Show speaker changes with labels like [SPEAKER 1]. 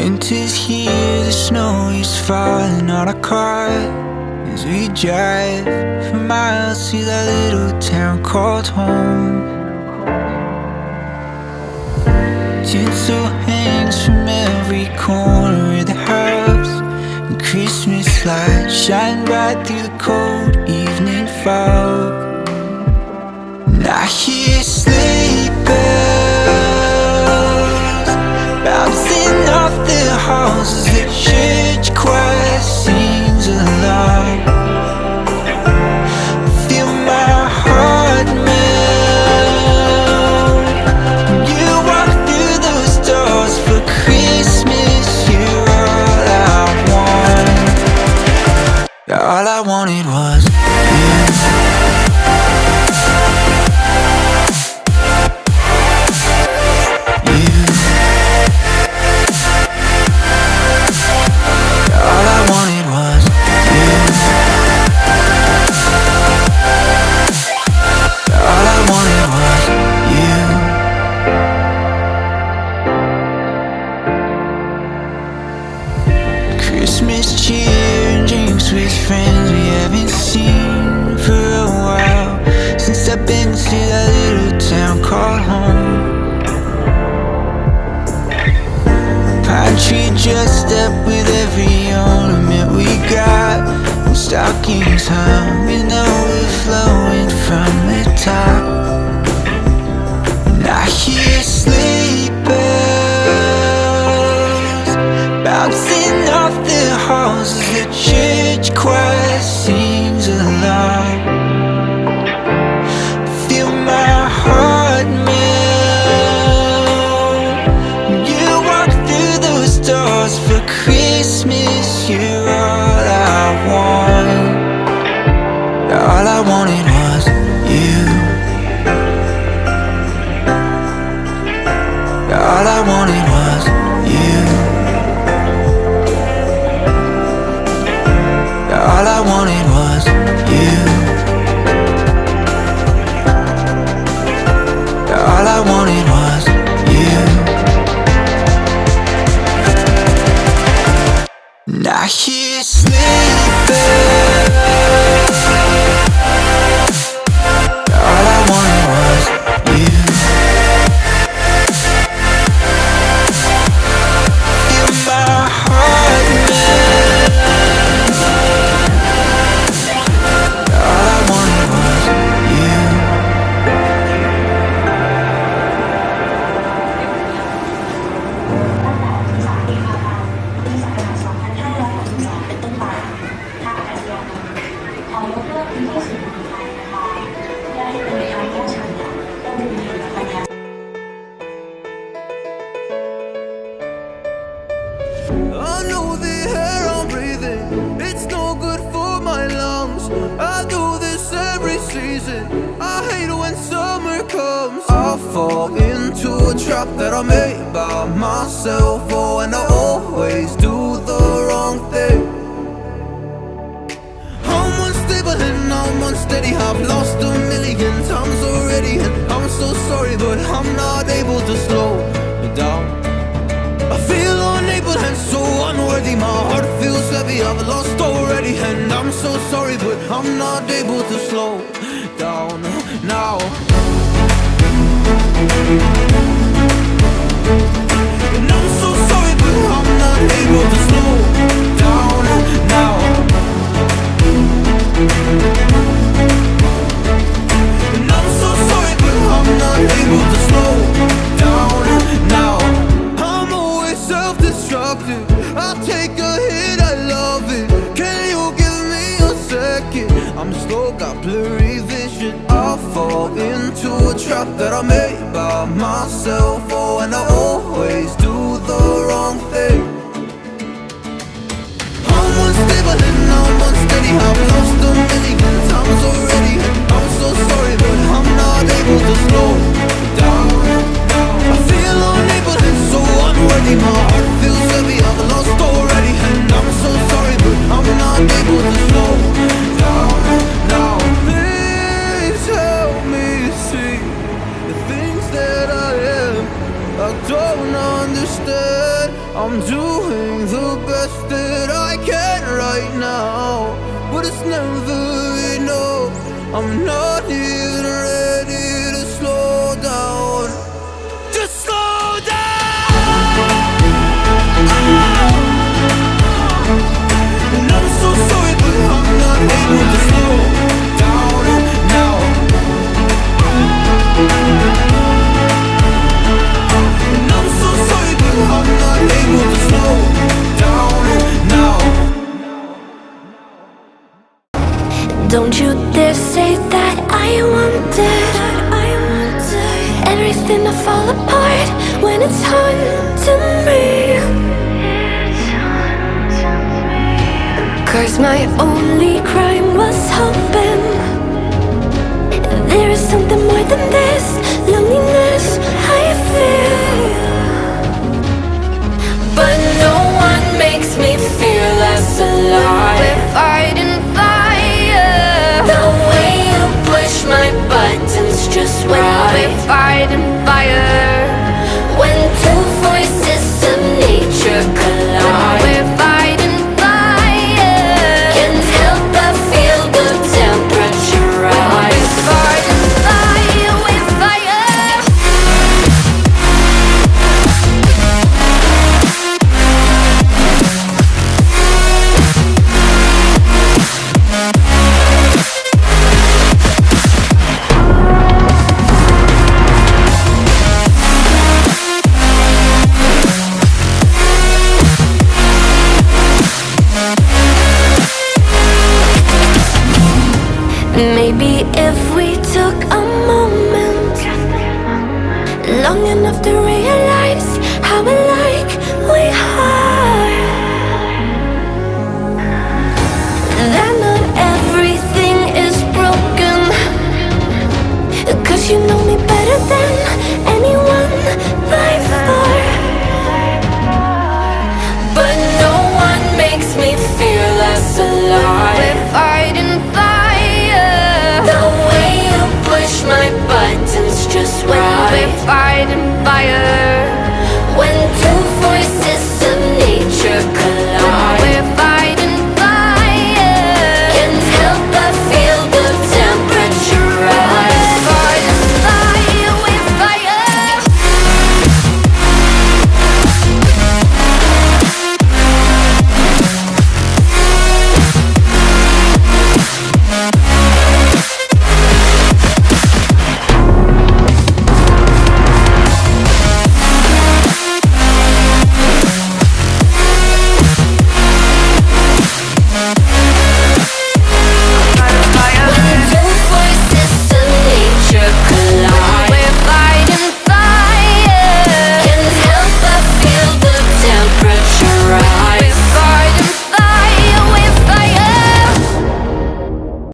[SPEAKER 1] Winter's here, the snow is falling on our car as we drive for miles to that little town called home. Tinsel hangs from every corner of the house, and Christmas lights shine bright through the cold evening fog. And I hear sleigh bells bouncing off the halls as the church choir sings along. I feel my heart melt when you walk through those doors for Christmas. You're all I want. All I wanted was you. Christmas cheer and drinks with friends we haven't seen for a while, since I've been to that little town called home. Pine tree dressed up with every ornament we got, and stockings hung with overflowing from the top. And I hear sleigh bells bouncing off the halls as the church choir sings along. Feel my heart melt when you walk through those doors for Christmas. You're all I want. All I wanted was you. All I wanted was you. All I wanted was you. All I wanted was you. And I hear sleigh bells. All I wanted was you. Feel my heart melt.
[SPEAKER 2] I know the air I'm breathing, it's no good for my lungs. I do this every season, I hate when summer comes. I fall into a trap that I made by myself. Oh, and I always do the wrong thing. I'm unstable and I'm unsteady, I've lost a million times already, and I'm so sorry, but I'm not able to slow down. I feel unable and so unworthy, my heart feels heavy, I've lost already, and I'm so sorry, but I'm not able to slow down now. And I'm so sorry, but I'm not able to slow down now. And I'm so sorry, but I'm not able to slow down now. Self-destructive, I'll take a hit, I love it. Can you give me a second? I'm slow, got blurry vision. I fall into a trap that I made by myself. Oh, and I always do the wrong thing. I'm unstable and I'm unsteady, I've lost a million times already, and I'm so sorry, but I'm not able to slow down. I feel unable and so unworthy, my heart feels heavy, I've lost already, and I'm so sorry, but I'm not able to slow down now. Please help me see the things that I am. I don't understand, I'm I'm doing the best that I can right now, but it's never enough. I'm not even ready to slow down. Just slow down. And I'm so sorry, but I'm not able to slow down now. And I'm so sorry, but I'm not able to slow down now.
[SPEAKER 3] Don't you dare say that I wanted everything to fall apart when it's haunting me. 'Cause my only crime was hoping there is something more than this loneliness I feel. But no one makes me feel less alive. We're fighting fire. The way you push my buttons just right. We're fighting fire. When two voices of nature collide. We're fighting fire. Can't help but feel the temperature rise. We're fighting fire. We're fire. Maybe if we took a moment long enough to realize how alike we are, that not everything is broken. 'Cause you know me better than